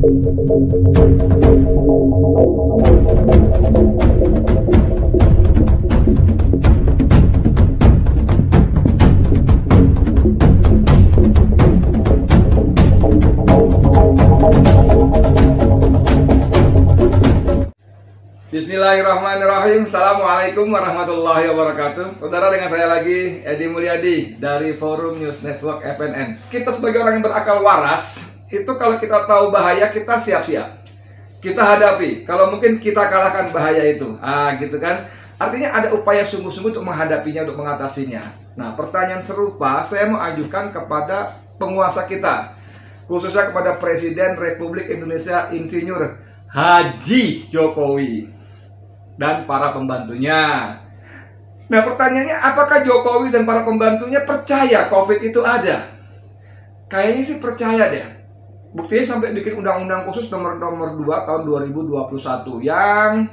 Bismillahirrahmanirrahim. Assalamualaikum warahmatullahi wabarakatuh. Saudara, dengan saya lagi Edi Mulyadi dari Forum News Network FNN. Kita sebagai orang yang berakal waras, itu kalau kita tahu bahaya, kita siap-siap, kita hadapi. Kalau mungkin kita kalahkan bahaya itu, gitu kan. Artinya ada upaya sungguh-sungguh untuk menghadapinya, untuk mengatasinya. Nah, pertanyaan serupa saya mau ajukan kepada penguasa kita, khususnya kepada Presiden Republik Indonesia Insinyur Haji Jokowi dan para pembantunya. Nah, pertanyaannya, apakah Jokowi dan para pembantunya percaya COVID itu ada? Kayaknya sih percaya deh. Buktinya sampai bikin undang-undang khusus nomor 2 tahun 2021 yang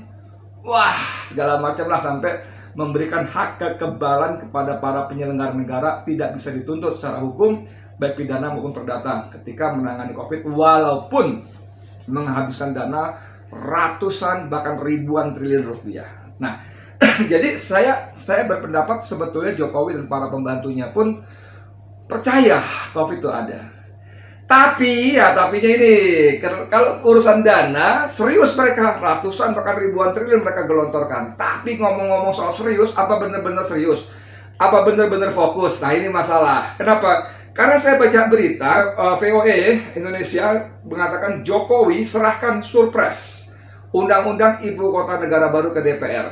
segala macam lah, sampai memberikan hak kekebalan kepada para penyelenggara negara tidak bisa dituntut secara hukum baik pidana maupun perdata ketika menangani COVID, walaupun menghabiskan dana ratusan bahkan ribuan triliun rupiah. Nah, jadi saya berpendapat sebetulnya Jokowi dan para pembantunya pun percaya COVID itu ada. Tapi tapinya ini, kalau urusan dana serius, mereka ratusan bahkan ribuan triliun mereka gelontorkan. Tapi ngomong-ngomong soal serius, apa benar-benar serius? Apa benar-benar fokus? Nah, ini masalah. Kenapa? Karena saya baca berita, VOA Indonesia mengatakan Jokowi serahkan surpres Undang-Undang Ibu Kota Negara Baru ke DPR.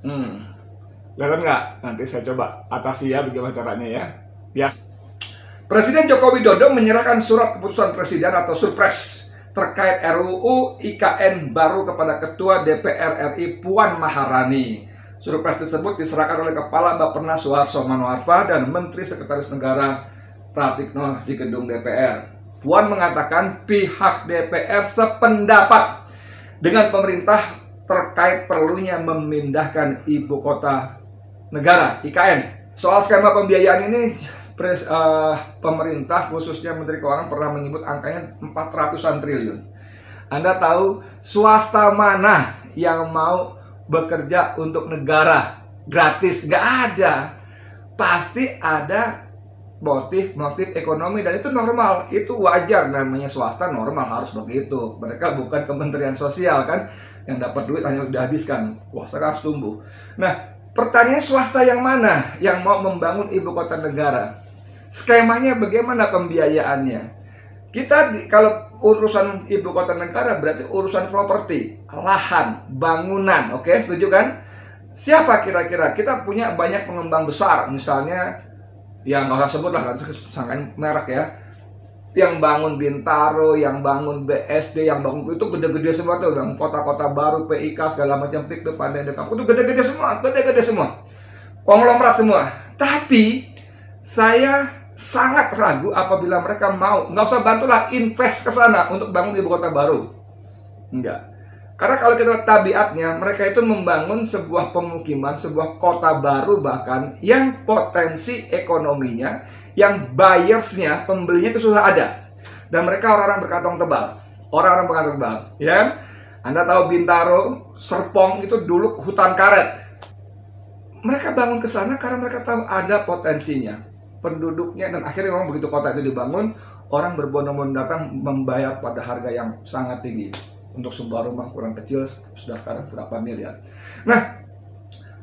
Kelihatan nggak? Nanti saya coba atasi ya bagaimana caranya ya. Presiden Joko Widodo menyerahkan surat keputusan presiden atau surpres terkait RUU IKN baru kepada Ketua DPR RI Puan Maharani. Surpres tersebut diserahkan oleh Kepala Bappenas Suharto Manoarfa dan Menteri Sekretaris Negara Pratikno di gedung DPR. Puan mengatakan pihak DPR sependapat dengan pemerintah terkait perlunya memindahkan ibu kota negara IKN. Soal skema pembiayaan ini, pemerintah khususnya Menteri Keuangan pernah menyebut angkanya 400-an triliun. Anda tahu swasta mana yang mau bekerja untuk negara gratis? Nggak ada. Pasti ada motif ekonomi, dan itu normal, itu wajar, namanya swasta, normal harus begitu. Mereka bukan Kementerian Sosial kan, yang dapat duit hanya dihabiskan. Swasta harus tumbuh. Nah, pertanyaan, swasta yang mana yang mau membangun ibu kota negara? Skemanya bagaimana pembiayaannya? Kalau urusan ibu kota negara berarti urusan properti, lahan, bangunan, oke, setuju kan? Siapa kira-kira? Kita punya banyak pengembang besar, misalnya yang nggak usah sebut lah, nanti sangkain merek ya, yang bangun Bintaro, yang bangun BSD, yang bangun itu gede-gede semua tuh, dan kota-kota baru, PIK segala macam, Pik depan dan dekat, itu gede-gede semua, konglomerat semua. Tapi saya sangat ragu apabila mereka mau, nggak usah bantulah invest ke sana untuk bangun ibu kota baru, enggak. Karena kalau kita tabiatnya, mereka itu membangun sebuah pemukiman, sebuah kota baru bahkan, yang potensi ekonominya, yang buyersnya, pembelinya itu sudah ada. Dan mereka orang-orang berkantong tebal. Ya. Anda tahu Bintaro, Serpong itu dulu hutan karet. Mereka bangun ke sana karena mereka tahu ada potensinya, penduduknya, dan akhirnya memang begitu kota itu dibangun, orang berbondong-bondong datang membayar pada harga yang sangat tinggi. Untuk sebuah rumah ukuran kecil sudah sekarang berapa miliar. Nah,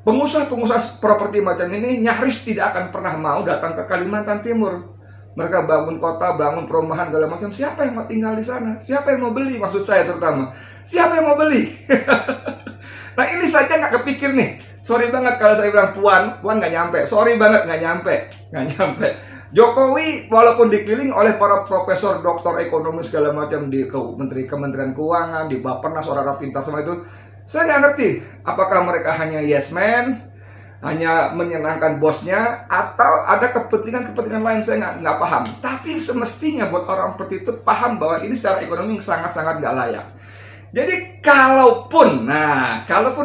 pengusaha-pengusaha properti macam ini nyaris tidak akan pernah mau datang ke Kalimantan Timur. Mereka bangun kota, bangun perumahan segala macam. Siapa yang mau tinggal di sana? Siapa yang mau beli? Maksud saya terutama, siapa yang mau beli? Nah, ini saja nggak kepikir nih. Sorry banget kalau saya bilang Puan nggak nyampe. Sorry banget, nggak nyampe. Jokowi walaupun dikeliling oleh para profesor, doktor ekonomi segala macam di Kementerian Keuangan, di Bappenas, orang-orang pintar semua itu, saya nggak ngerti apakah mereka hanya yes man, hanya menyenangkan bosnya, atau ada kepentingan lain, saya nggak paham. Tapi semestinya buat orang seperti itu paham bahwa ini secara ekonomi sangat-sangat nggak layak. Jadi kalaupun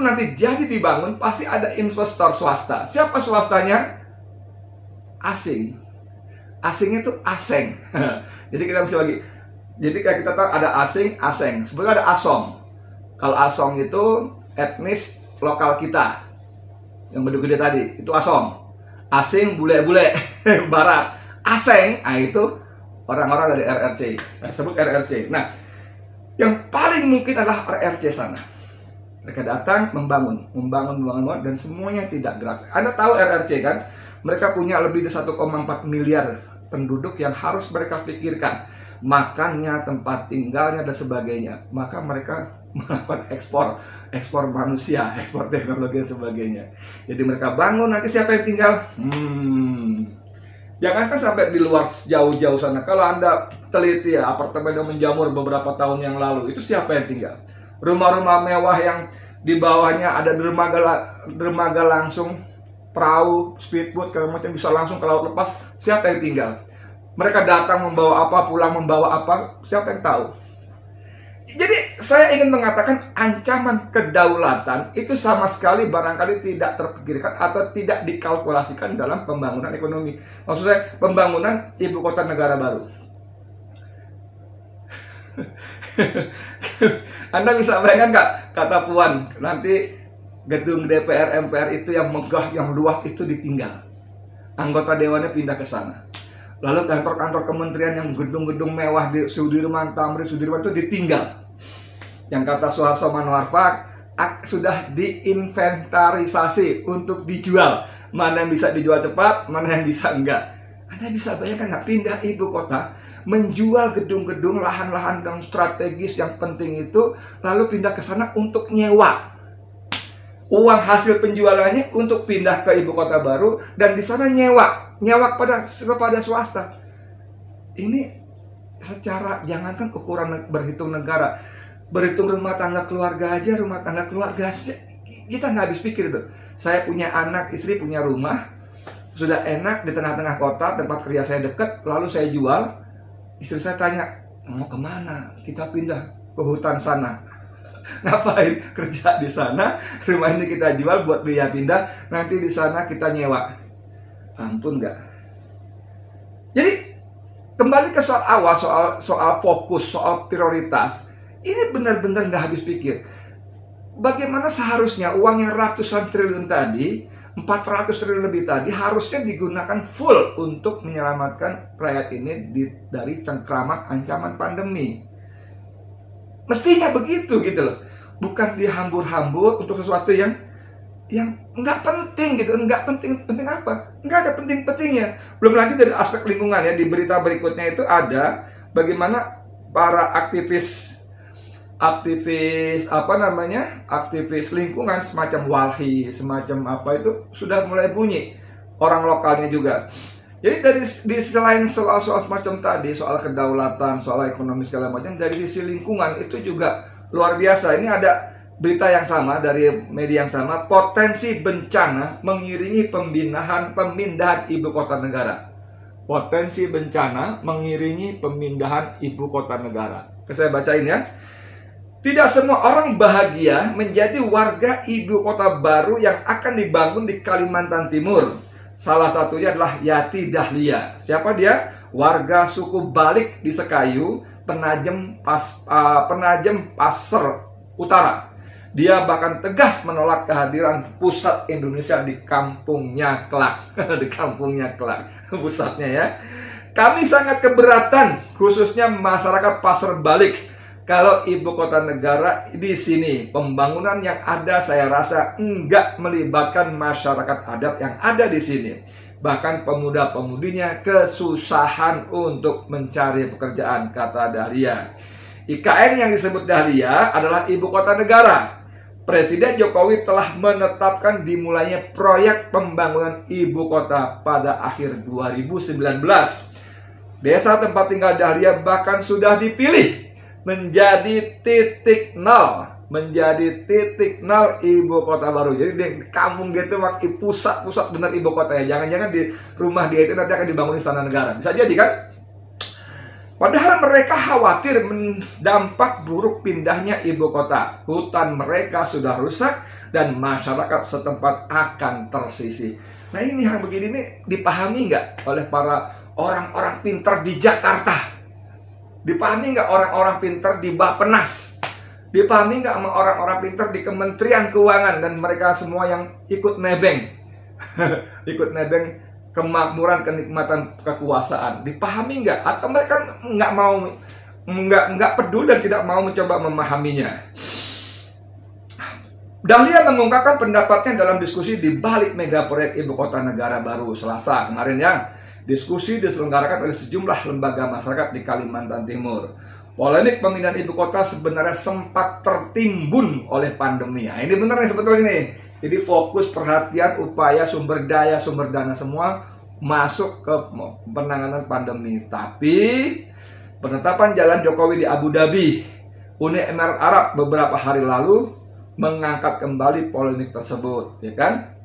nanti jadi dibangun, pasti ada investor swasta. Siapa swastanya? Asing. Asingnya tuh asing. Jadi kita mesti bagi Jadi kayak kita tahu ada asing, aseng. Sebenarnya ada asong. Kalau asong itu etnis lokal kita yang gede-gede tadi, itu asong. Asing bule-bule barat. Aseng, nah itu orang-orang dari RRC. Saya sebut RRC. Nah, yang paling mungkin adalah RRC sana. Mereka datang membangun, dan semuanya tidak gratis. Anda tahu RRC kan? Mereka punya lebih dari 1,4 miliar penduduk yang harus mereka pikirkan. Makannya, tempat tinggalnya, dan sebagainya. Maka mereka melakukan ekspor manusia, ekspor teknologi dan sebagainya. Jadi mereka bangun, nanti siapa yang tinggal? Jangankan sampai di luar jauh-jauh sana. Kalau Anda teliti ya, apartemen yang menjamur beberapa tahun yang lalu, itu siapa yang tinggal? Rumah-rumah mewah yang di bawahnya ada dermaga langsung, perahu, speedboat, kalau macam bisa langsung ke laut lepas, siapa yang tinggal? Mereka datang membawa apa, pulang membawa apa, siapa yang tahu? Jadi saya ingin mengatakan ancaman kedaulatan itu sama sekali barangkali tidak terpikirkan atau tidak dikalkulasikan dalam pembangunan ekonomi. Maksud saya pembangunan ibu kota negara baru. Anda bisa bayangkan nggak, kata Puan, nanti gedung DPR MPR itu yang megah, yang luas itu ditinggal. Anggota dewannya pindah ke sana. Lalu kantor-kantor kementerian yang gedung-gedung mewah di Sudirman, Tamrin, Sudirman itu ditinggal. Yang kata Soeharto Manoarfa, sudah diinventarisasi untuk dijual. Mana yang bisa dijual cepat, mana yang bisa enggak. Anda bisa bayangkan nggak, pindah ibu kota, menjual gedung-gedung, lahan-lahan yang strategis yang penting itu, lalu pindah ke sana untuk nyewa. Uang hasil penjualannya untuk pindah ke ibu kota baru, dan di sana nyewa kepada swasta. Ini secara, jangankan ukuran berhitung negara, berhitung rumah tangga keluarga aja, kita nggak habis pikir tuh. Saya punya anak, istri punya rumah, sudah enak di tengah-tengah kota, tempat kerja saya dekat, lalu saya jual. Istri saya tanya, mau kemana? Kita pindah ke hutan sana. Ngapain? Kerja di sana, rumah ini kita jual buat biaya pindah, nanti di sana kita nyewa. Ampun nggak? Jadi kembali ke soal awal, soal fokus, soal prioritas. Ini benar-benar nggak habis pikir. Bagaimana seharusnya uang yang ratusan triliun tadi, 400 triliun lebih tadi, harusnya digunakan full untuk menyelamatkan rakyat ini dari cengkramak ancaman pandemi. Mestinya begitu gitu loh. Bukan dihambur-hambur untuk sesuatu yang nggak penting gitu. Nggak penting apa? Nggak ada penting-pentingnya. Belum lagi dari aspek lingkungan ya. Di berita berikutnya itu ada bagaimana para aktivis lingkungan semacam Walhi, semacam apa itu sudah mulai bunyi. Orang lokalnya juga. Jadi di selain soal macam tadi, soal kedaulatan, soal ekonomi segala macam, dari sisi lingkungan itu juga luar biasa. Ini ada berita yang sama dari media yang sama, potensi bencana mengiringi pemindahan ibu kota negara. Potensi bencana mengiringi pemindahan ibu kota negara. Saya bacain ya. Tidak semua orang bahagia menjadi warga ibu kota baru yang akan dibangun di Kalimantan Timur. Salah satunya adalah Yati Dahlia. Siapa dia? Warga suku Balik di Sekayu, Penajem Pasir Utara. Dia bahkan tegas menolak kehadiran pusat Indonesia di kampungnya kelak. Di kampungnya kelak, pusatnya ya. Kami sangat keberatan, khususnya masyarakat Pasir Balik, kalau ibu kota negara di sini. Pembangunan yang ada saya rasa enggak melibatkan masyarakat adat yang ada di sini. Bahkan pemuda-pemudinya kesusahan untuk mencari pekerjaan, kata Dahlia. IKN yang disebut Dahlia adalah ibu kota negara. Presiden Jokowi telah menetapkan dimulainya proyek pembangunan ibu kota pada akhir 2019. Desa tempat tinggal Dahlia bahkan sudah dipilih menjadi titik nol ibu kota baru. Jadi di kampung dia itu pusat benar ibu kota ya. Jangan-jangan di rumah dia itu nanti akan dibangun istana negara. Bisa jadi kan? Padahal mereka khawatir dampak buruk pindahnya ibu kota. Hutan mereka sudah rusak dan masyarakat setempat akan tersisih. Nah ini yang begini ini dipahami nggak oleh para orang-orang pintar di Jakarta? Dipahami nggak orang-orang pintar di Bappenas? Dipahami nggak sama orang-orang pintar di Kementerian Keuangan dan mereka semua yang ikut nebeng? Ikut nebeng kemakmuran, kenikmatan, kekuasaan. Dipahami nggak? Atau mereka nggak mau, nggak peduli dan tidak mau mencoba memahaminya? Dahlia mengungkapkan pendapatnya dalam diskusi di balik mega proyek Ibu Kota Negara baru Selasa kemarin ya. Diskusi diselenggarakan oleh sejumlah lembaga masyarakat di Kalimantan Timur. Polemik pemindahan ibu kota sebenarnya sempat tertimbun oleh pandemi. Nah, ini benar nih sebetulnya nih. Jadi fokus perhatian, upaya, sumber daya, sumber dana semua masuk ke penanganan pandemi. Tapi penetapan jalan Jokowi di Abu Dhabi, Uni Emirat Arab beberapa hari lalu mengangkat kembali polemik tersebut, ya kan?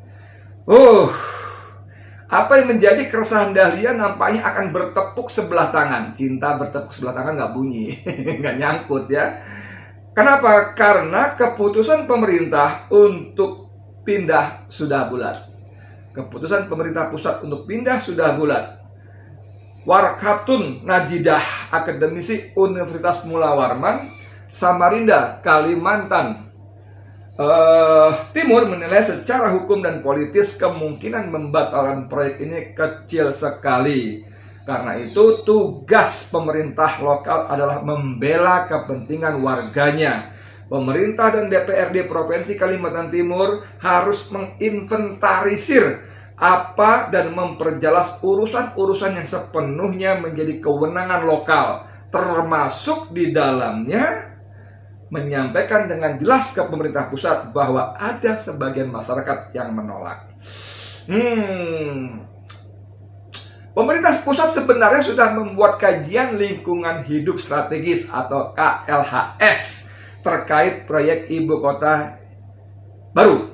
Apa yang menjadi keresahan Dahlia nampaknya akan bertepuk sebelah tangan. Cinta bertepuk sebelah tangan nggak bunyi, nggak nyangkut ya. Kenapa? Karena keputusan pemerintah untuk pindah sudah bulat. Keputusan pemerintah pusat untuk pindah sudah bulat. Warkatun Najidah, akademisi Universitas Mula Warman, Samarinda, Kalimantan Timur menilai secara hukum dan politis kemungkinan membatalkan proyek ini kecil sekali. Karena itu tugas pemerintah lokal adalah membela kepentingan warganya. Pemerintah dan DPRD Provinsi Kalimantan Timur harus menginventarisir apa dan memperjelas urusan-urusan yang sepenuhnya menjadi kewenangan lokal, termasuk di dalamnya menyampaikan dengan jelas ke pemerintah pusat bahwa ada sebagian masyarakat yang menolak. Pemerintah pusat sebenarnya sudah membuat kajian lingkungan hidup strategis atau KLHS terkait proyek ibu kota baru.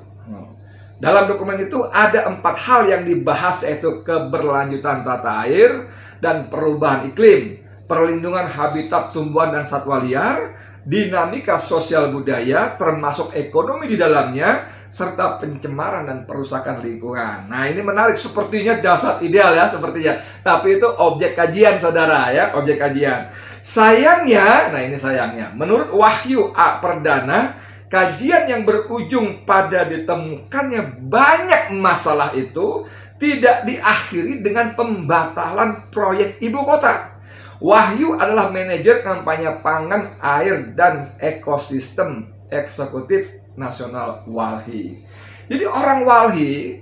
Dalam dokumen itu ada 4 hal yang dibahas, yaitu keberlanjutan tata air dan perubahan iklim, perlindungan habitat tumbuhan dan satwa liar, dinamika sosial budaya termasuk ekonomi di dalamnya, serta pencemaran dan perusakan lingkungan. Nah, ini menarik, sepertinya dasar ideal ya sepertinya. Tapi itu objek kajian saudara ya, objek kajian. Sayangnya, nah ini sayangnya, menurut Wahyu A. Perdana, kajian yang berujung pada ditemukannya banyak masalah itu tidak diakhiri dengan pembatalan proyek ibu kota. Wahyu adalah manajer kampanye pangan, air, dan ekosistem eksekutif nasional Walhi. Jadi orang Walhi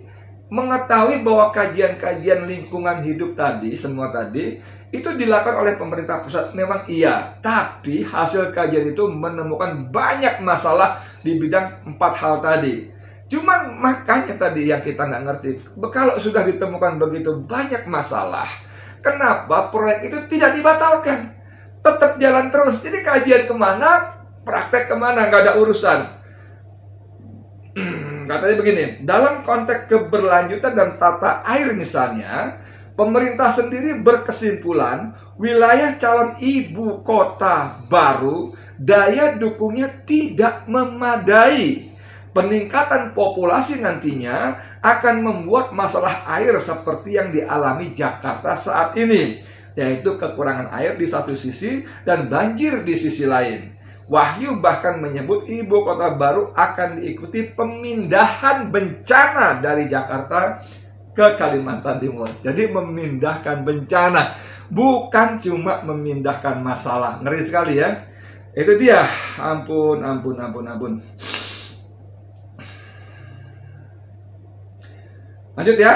mengetahui bahwa kajian-kajian lingkungan hidup tadi, semua tadi, itu dilakukan oleh pemerintah pusat, memang iya. Tapi hasil kajian itu menemukan banyak masalah di bidang 4 hal tadi. Cuman makanya tadi yang kita nggak ngerti, kalau sudah ditemukan begitu banyak masalah, kenapa proyek itu tidak dibatalkan? Tetap jalan terus. Jadi kajian kemana, praktek kemana, nggak ada urusan. Katanya begini, dalam konteks keberlanjutan dan tata air misalnya, pemerintah sendiri berkesimpulan wilayah calon ibu kota baru daya dukungnya tidak memadai. Peningkatan populasi nantinya akan membuat masalah air seperti yang dialami Jakarta saat ini, yaitu kekurangan air di satu sisi dan banjir di sisi lain. Wahyu bahkan menyebut ibu kota baru akan diikuti pemindahan bencana dari Jakarta ke Kalimantan Timur. Jadi memindahkan bencana, bukan cuma memindahkan masalah. Ngeri sekali ya. Itu dia. Ampun. Lanjut ya.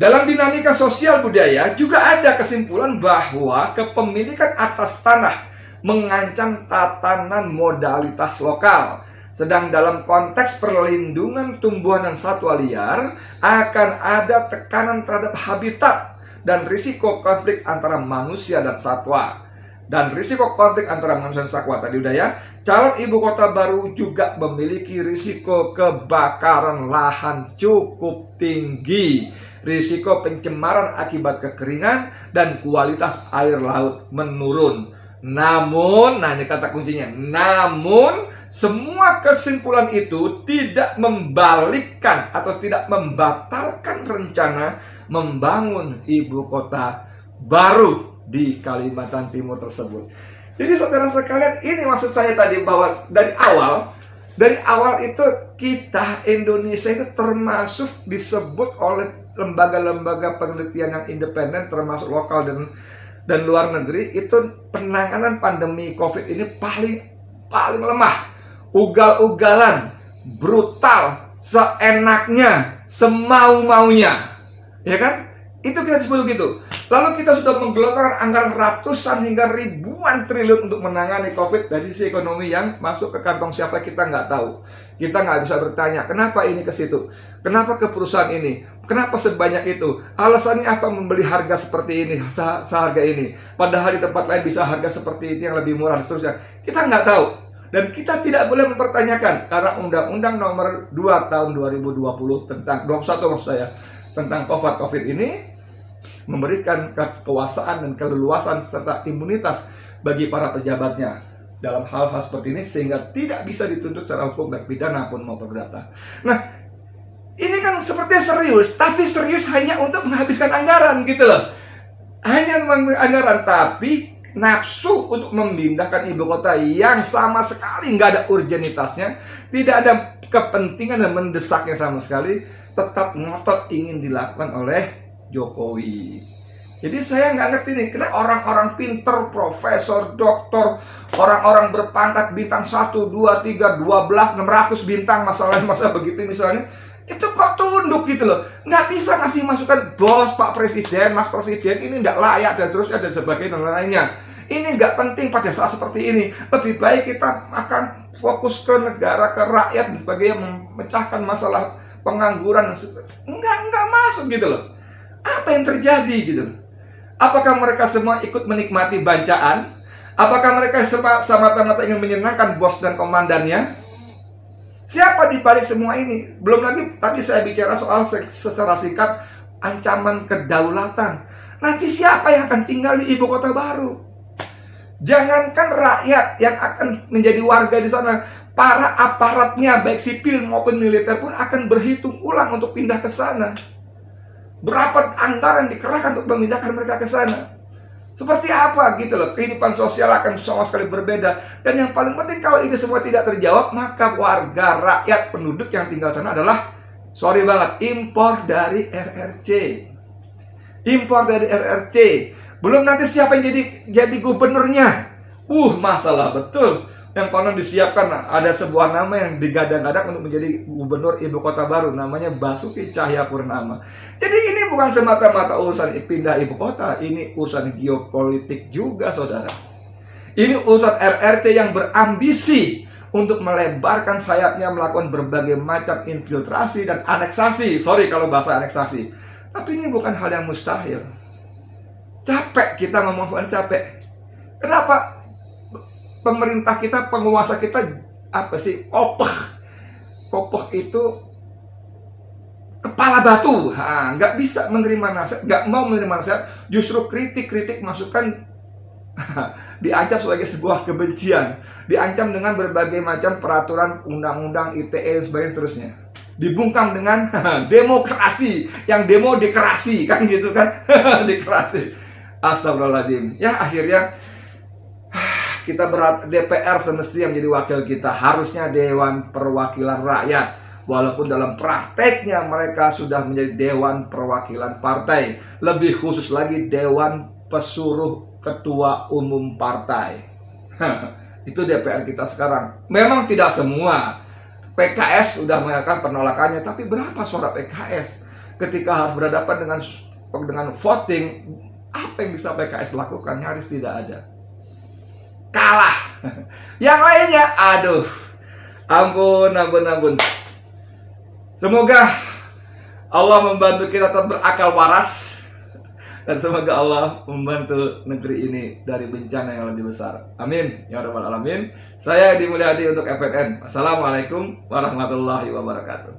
Dalam dinamika sosial budaya juga ada kesimpulan bahwa kepemilikan atas tanah mengancam tatanan modalitas lokal. Sedang dalam konteks perlindungan tumbuhan dan satwa liar akan ada tekanan terhadap habitat dan risiko konflik antara manusia dan satwa. Dan risiko konflik antara manusia dan satwa tadi udah ya. Calon ibu kota baru juga memiliki risiko kebakaran lahan cukup tinggi, risiko pencemaran akibat kekeringan, dan kualitas air laut menurun. Namun, nah ini kata kuncinya, namun semua kesimpulan itu tidak membalikkan atau tidak membatalkan rencana membangun ibu kota baru di Kalimantan Timur tersebut. Jadi saudara sekalian, ini maksud saya tadi bahwa dari awal itu kita Indonesia itu termasuk disebut oleh lembaga-lembaga penelitian yang independen termasuk lokal dan luar negeri, itu penanganan pandemi COVID ini paling lemah, ugal-ugalan, brutal, seenaknya, semau-maunya, ya kan? Itu kita sebut begitu. Lalu kita sudah menggelontorkan anggaran ratusan hingga ribuan triliun untuk menangani COVID dari sisi ekonomi yang masuk ke kantong siapa kita nggak tahu. Kita nggak bisa bertanya, kenapa ini ke situ? Kenapa ke perusahaan ini? Kenapa sebanyak itu? Alasannya apa membeli harga seperti ini, seharga ini? Padahal di tempat lain bisa harga seperti ini yang lebih murah dan seterusnya. Kita nggak tahu. Dan kita tidak boleh mempertanyakan karena Undang-Undang Nomor 2 Tahun 2020 tentang 21 maksud saya, tentang COVID ini memberikan kekuasaan dan keleluasan serta imunitas bagi para pejabatnya dalam hal-hal seperti ini sehingga tidak bisa dituntut secara hukum baik pidana pun maupun perdata. Nah, ini kan sepertinya serius, tapi serius hanya untuk menghabiskan anggaran gitu loh. Hanya menghabiskan anggaran, tapi nafsu untuk memindahkan ibu kota yang sama sekali nggak ada urgenitasnya, tidak ada kepentingan dan mendesaknya sama sekali, tetap ngotot ingin dilakukan oleh Jokowi. Jadi saya nggak ngerti nih, kenapa orang-orang pinter, profesor, doktor, orang-orang berpangkat bintang 1, 2, 3, 12, 600 bintang masalah begitu misalnya, itu kok tunduk gitu loh. Nggak bisa ngasih masukan, bos, Pak Presiden, Mas Presiden, ini nggak layak dan seterusnya dan sebagainya dan lainnya. Ini nggak penting pada saat seperti ini. Lebih baik kita akan fokus ke negara, ke rakyat dan sebagainya, memecahkan masalah pengangguran. Nggak masuk gitu loh. Apa yang terjadi gitu? Apakah mereka semua ikut menikmati bancaan? Apakah mereka semata-mata ingin menyenangkan bos dan komandannya? Siapa di balik semua ini? Belum lagi tadi saya bicara soal secara singkat ancaman kedaulatan. Nanti siapa yang akan tinggal di ibu kota baru? Jangankan rakyat yang akan menjadi warga di sana, para aparatnya baik sipil maupun militer pun akan berhitung ulang untuk pindah ke sana. Berapa anggaran dikerahkan untuk memindahkan mereka ke sana? Seperti apa gitu loh, kehidupan sosial akan sama sekali berbeda. Dan yang paling penting kalau ini semua tidak terjawab, maka warga, rakyat, penduduk yang tinggal sana adalah, sorry banget, impor dari RRC. Impor dari RRC. Belum nanti siapa yang jadi gubernurnya. Masalah betul. Yang konon disiapkan, ada sebuah nama yang digadang-gadang untuk menjadi gubernur ibu kota baru, namanya Basuki Cahayapurnama. Jadi ini bukan semata-mata urusan pindah ibu kota, ini urusan geopolitik juga, saudara. Ini urusan RRC yang berambisi untuk melebarkan sayapnya, melakukan berbagai macam infiltrasi dan aneksasi. Sorry kalau bahasa aneksasi, tapi ini bukan hal yang mustahil. Capek kita ngomong soal capek. Kenapa? Pemerintah kita, penguasa kita apa sih? Kopeh itu kepala batu. Nggak bisa menerima nasihat, nggak mau menerima nasihat. Justru kritik masukan diancam sebagai sebuah kebencian, diancam dengan berbagai macam peraturan undang-undang ITE dan sebagainya seterusnya. Dibungkam dengan demokrasi, yang demo dekerasi kan gitu kan. Dekerasi. Astagfirullahaladzim. Ya akhirnya kita DPR semestinya menjadi wakil kita, harusnya Dewan Perwakilan Rakyat. Walaupun dalam prakteknya mereka sudah menjadi Dewan Perwakilan Partai, lebih khusus lagi Dewan Pesuruh Ketua Umum Partai. Itu DPR kita sekarang. Memang tidak semua. PKS sudah mengatakan penolakannya, tapi berapa suara PKS ketika harus berhadapan dengan voting? Apa yang bisa PKS lakukan? Nyaris tidak ada. Kalah. Yang lainnya, aduh, ampun. Semoga Allah membantu kita tetap berakal waras, dan semoga Allah membantu negeri ini dari bencana yang lebih besar. Amin ya rabbal alamin. Saya Edi Mulyadi untuk FNN. Assalamualaikum warahmatullahi wabarakatuh.